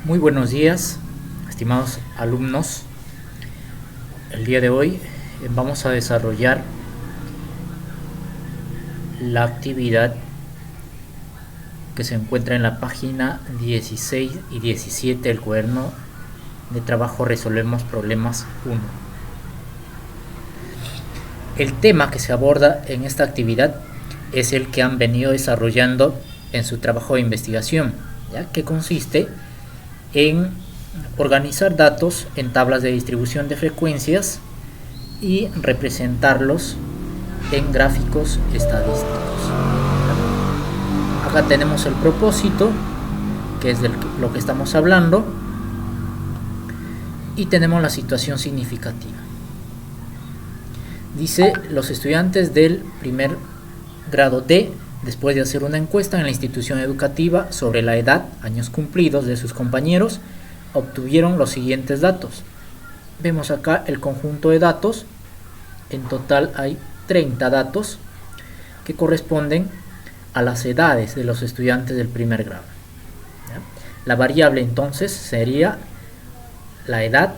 Muy buenos días, estimados alumnos. El día de hoy vamos a desarrollar la actividad que se encuentra en la página 16 y 17 del cuaderno de trabajo Resolvemos Problemas 1. El tema que se aborda en esta actividad es el que han venido desarrollando en su trabajo de investigación, ¿ya? Que consiste en organizar datos en tablas de distribución de frecuencias y representarlos en gráficos estadísticos. Acá tenemos el propósito, que es de lo que estamos hablando, y tenemos la situación significativa. Dice: los estudiantes del primer grado D, después de hacer una encuesta en la institución educativa sobre la edad, años cumplidos de sus compañeros, obtuvieron los siguientes datos. Vemos acá el conjunto de datos. En total hay 30 datos que corresponden a las edades de los estudiantes del primer grado. ¿Ya? La variable entonces sería la edad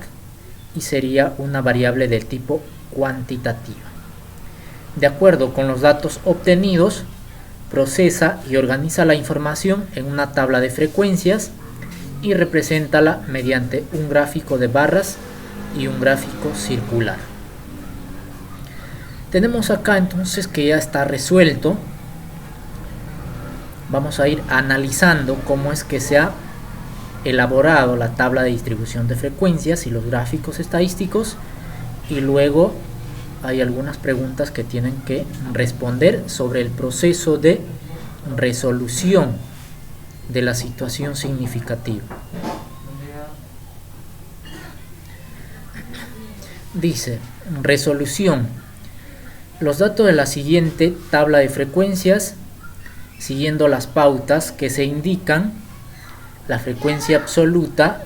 y sería una variable del tipo cuantitativa. De acuerdo con los datos obtenidos, procesa y organiza la información en una tabla de frecuencias y represéntala mediante un gráfico de barras y un gráfico circular. Tenemos acá entonces que ya está resuelto. Vamos a ir analizando cómo es que se ha elaborado la tabla de distribución de frecuencias y los gráficos estadísticos, y luego hay algunas preguntas que tienen que responder sobre el proceso de resolución de la situación significativa. Dice: resolución. Los datos de la siguiente tabla de frecuencias, siguiendo las pautas que se indican, la frecuencia absoluta,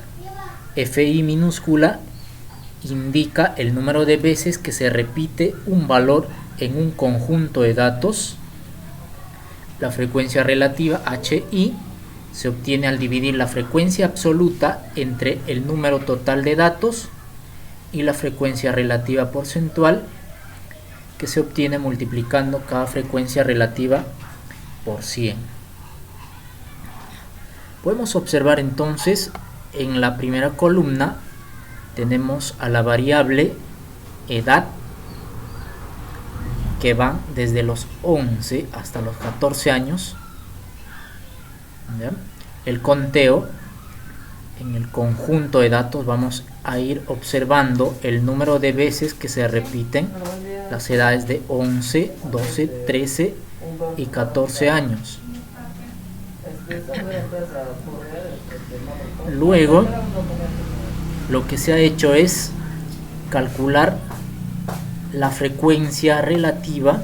Fi minúscula, indica el número de veces que se repite un valor en un conjunto de datos. La frecuencia relativa, Hi, se obtiene al dividir la frecuencia absoluta entre el número total de datos, y la frecuencia relativa porcentual, que se obtiene multiplicando cada frecuencia relativa por 100. Podemos observar entonces en la primera columna tenemos a la variable edad, que va desde los 11 hasta los 14 años. ¿Ya? El conteo, en el conjunto de datos vamos a ir observando el número de veces que se repiten las edades de 11, 12, 13 y 14 años. Luego, lo que se ha hecho es calcular la frecuencia relativa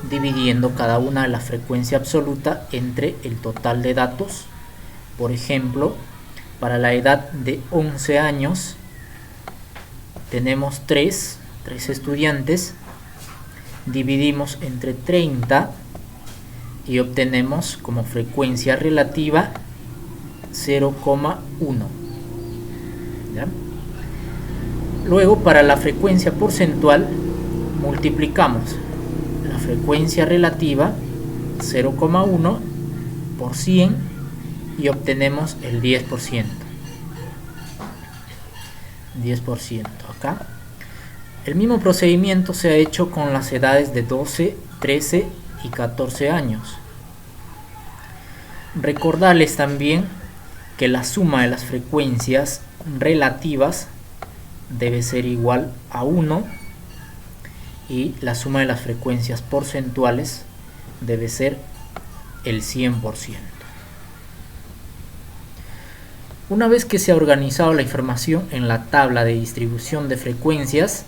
dividiendo cada una de la frecuencia absoluta entre el total de datos. Por ejemplo, para la edad de 11 años tenemos 3 estudiantes, dividimos entre 30 y obtenemos como frecuencia relativa 0,1. ¿Ya? Luego, para la frecuencia porcentual, multiplicamos la frecuencia relativa 0,1 por 100 y obtenemos el 10%. 10% acá. El mismo procedimiento se ha hecho con las edades de 12, 13 y 14 años. Recordarles también que la suma de las frecuencias relativas debe ser igual a 1 y la suma de las frecuencias porcentuales debe ser el 100%. Una vez que se ha organizado la información en la tabla de distribución de frecuencias,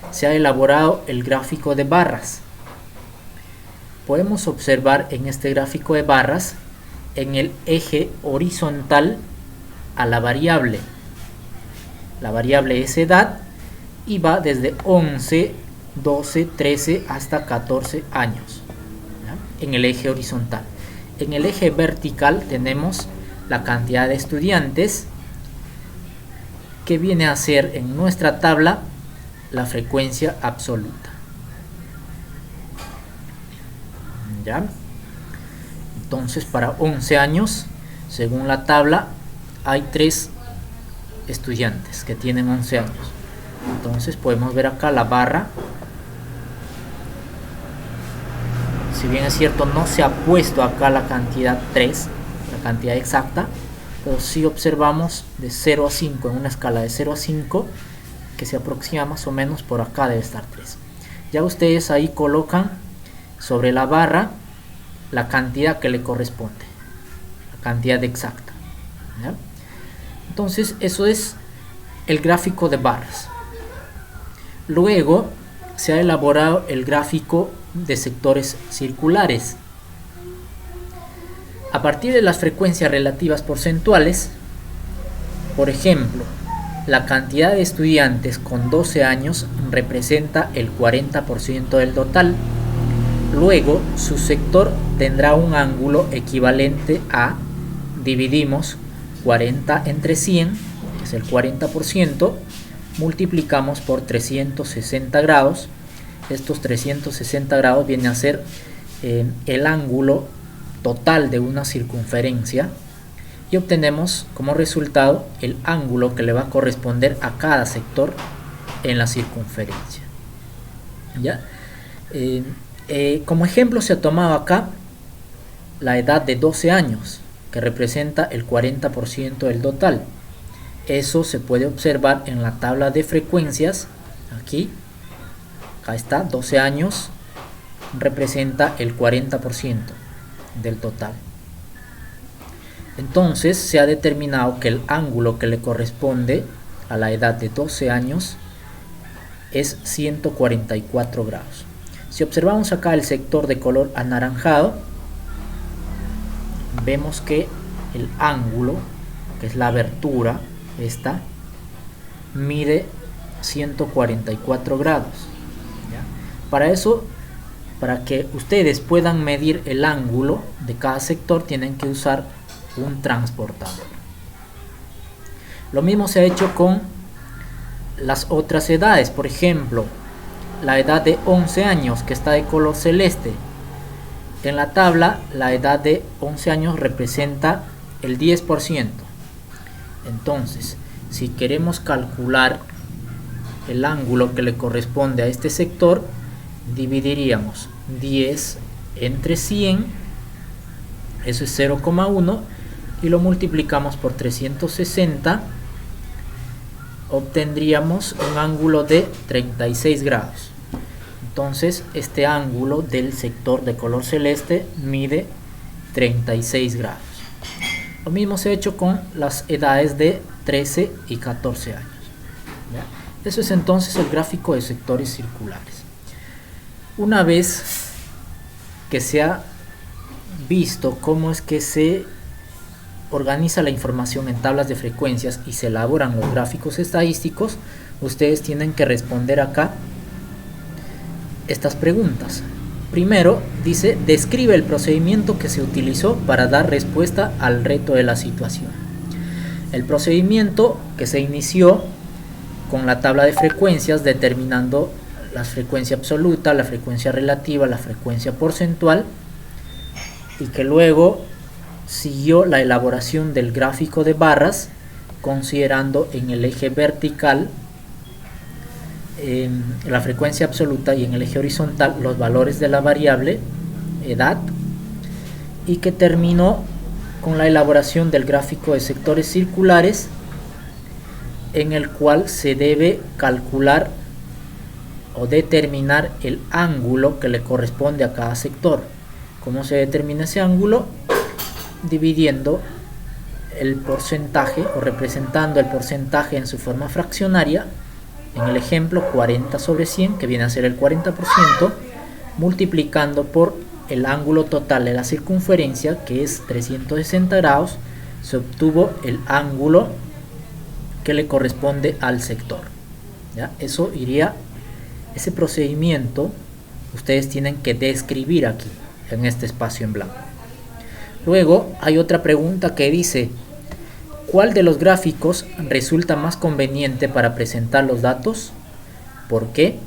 se ha elaborado el gráfico de barras. Podemos observar en este gráfico de barras, en el eje horizontal, a la variable. La variable es edad y va desde 11, 12, 13 hasta 14 años, ¿ya? En el eje horizontal. En el eje vertical tenemos la cantidad de estudiantes, que viene a ser en nuestra tabla la frecuencia absoluta. ¿Ya? Entonces, para 11 años, según la tabla, hay 3 estudiantes que tienen 11 años. Entonces podemos ver acá la barra. Si bien es cierto, no se ha puesto acá la cantidad 3, la cantidad exacta, pero si observamos de 0 a 5, en una escala de 0 a 5, que se aproxima más o menos por acá debe estar 3. Ya ustedes ahí colocan sobre la barra la cantidad que le corresponde, la cantidad exacta. ¿Ya? Entonces eso es el gráfico de barras. Luego se ha elaborado el gráfico de sectores circulares. A partir de las frecuencias relativas porcentuales, por ejemplo, la cantidad de estudiantes con 12 años representa el 40% del total. Luego, su sector tendrá un ángulo equivalente a, dividimos 40 entre 100, que es el 40%, multiplicamos por 360 grados. Estos 360 grados viene a ser el ángulo total de una circunferencia, y obtenemos como resultado el ángulo que le va a corresponder a cada sector en la circunferencia. ¿Ya? Como ejemplo se ha tomado acá la edad de 12 años, que representa el 40% del total. Eso se puede observar en la tabla de frecuencias. Acá está, 12 años representa el 40% del total. Entonces se ha determinado que el ángulo que le corresponde a la edad de 12 años es 144 grados. Si observamos acá el sector de color anaranjado, vemos que el ángulo, que es la abertura, esta, mide 144 grados. ¿Ya? Para eso, para que ustedes puedan medir el ángulo de cada sector, tienen que usar un transportador. Lo mismo se ha hecho con las otras edades. Por ejemplo, la edad de 11 años, que está de color celeste. En la tabla, la edad de 11 años representa el 10%. Entonces, si queremos calcular el ángulo que le corresponde a este sector, dividiríamos 10 entre 100, eso es 0,1, y lo multiplicamos por 360, obtendríamos un ángulo de 36 grados. Entonces este ángulo del sector de color celeste mide 36 grados. Lo mismo se ha hecho con las edades de 13 y 14 años. ¿Ya? Eso es entonces el gráfico de sectores circulares. Una vez que se ha visto cómo es que se organiza la información en tablas de frecuencias y se elaboran los gráficos estadísticos, ustedes tienen que responder acá estas preguntas. Primero dice: describe el procedimiento que se utilizó para dar respuesta al reto de la situación. El procedimiento que se inició con la tabla de frecuencias, determinando la frecuencia absoluta, la frecuencia relativa, la frecuencia porcentual, y que luego siguió la elaboración del gráfico de barras, considerando en el eje vertical la frecuencia absoluta y en el eje horizontal los valores de la variable edad, y que terminó con la elaboración del gráfico de sectores circulares, en el cual se debe calcular o determinar el ángulo que le corresponde a cada sector. ¿Cómo se determina ese ángulo? Dividiendo el porcentaje o representando el porcentaje en su forma fraccionaria. En el ejemplo, 40 sobre 100, que viene a ser el 40%, multiplicando por el ángulo total de la circunferencia, que es 360 grados, se obtuvo el ángulo que le corresponde al sector. ¿Ya? Eso iría, ese procedimiento ustedes tienen que describir aquí, en este espacio en blanco. Luego hay otra pregunta que dice: ¿cuál de los gráficos resulta más conveniente para presentar los datos? ¿Por qué?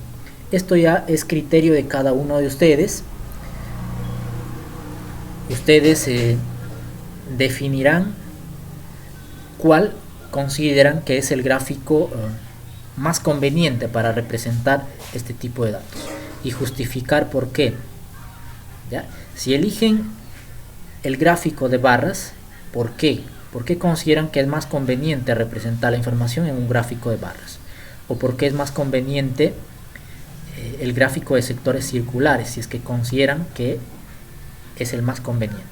Esto ya es criterio de cada uno de ustedes. Ustedes definirán cuál consideran que es el gráfico más conveniente para representar este tipo de datos y justificar por qué. ¿Ya? Si eligen el gráfico de barras, ¿por qué? ¿Por qué consideran que es más conveniente representar la información en un gráfico de barras? ¿O por qué es más conveniente el gráfico de sectores circulares, si es que consideran que es el más conveniente?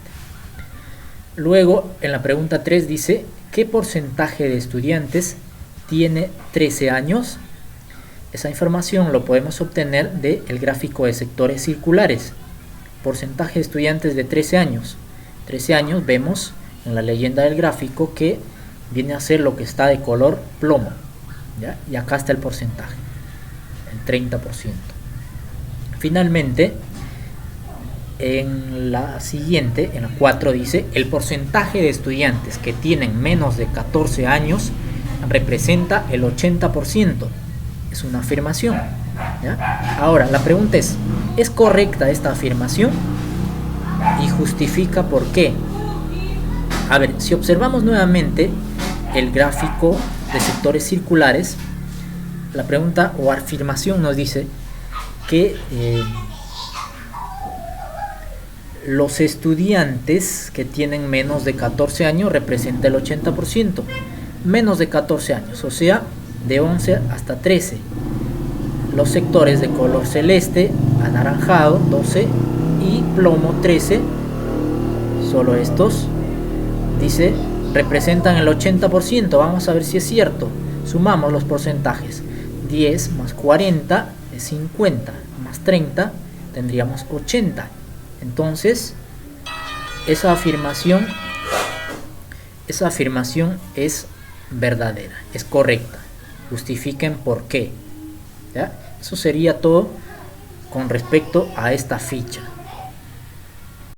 Luego, en la pregunta 3 dice: ¿qué porcentaje de estudiantes tiene 13 años? Esa información lo podemos obtener del gráfico de sectores circulares. Porcentaje de estudiantes de 13 años. 13 años vemos en la leyenda del gráfico que viene a ser lo que está de color plomo, ¿ya? Y acá está el porcentaje, el 30%. Finalmente, en la siguiente, en la 4, dice: el porcentaje de estudiantes que tienen menos de 14 años representa el 80%. Es una afirmación, ¿ya? Ahora, la pregunta ¿es correcta esta afirmación? Y justifica por qué. A ver, si observamos nuevamente el gráfico de sectores circulares, la pregunta o afirmación nos dice que los estudiantes que tienen menos de 14 años representa el 80%. Menos de 14 años, o sea, de 11 hasta 13. Los sectores de color celeste, anaranjado, 12, y plomo, 13, solo estos, dice, representan el 80%. Vamos a ver si es cierto. Sumamos los porcentajes. 10 más 40 es 50, más 30 tendríamos 80. Entonces, esa afirmación es verdadera, es correcta. Justifiquen por qué. ¿Ya? Eso sería todo con respecto a esta ficha.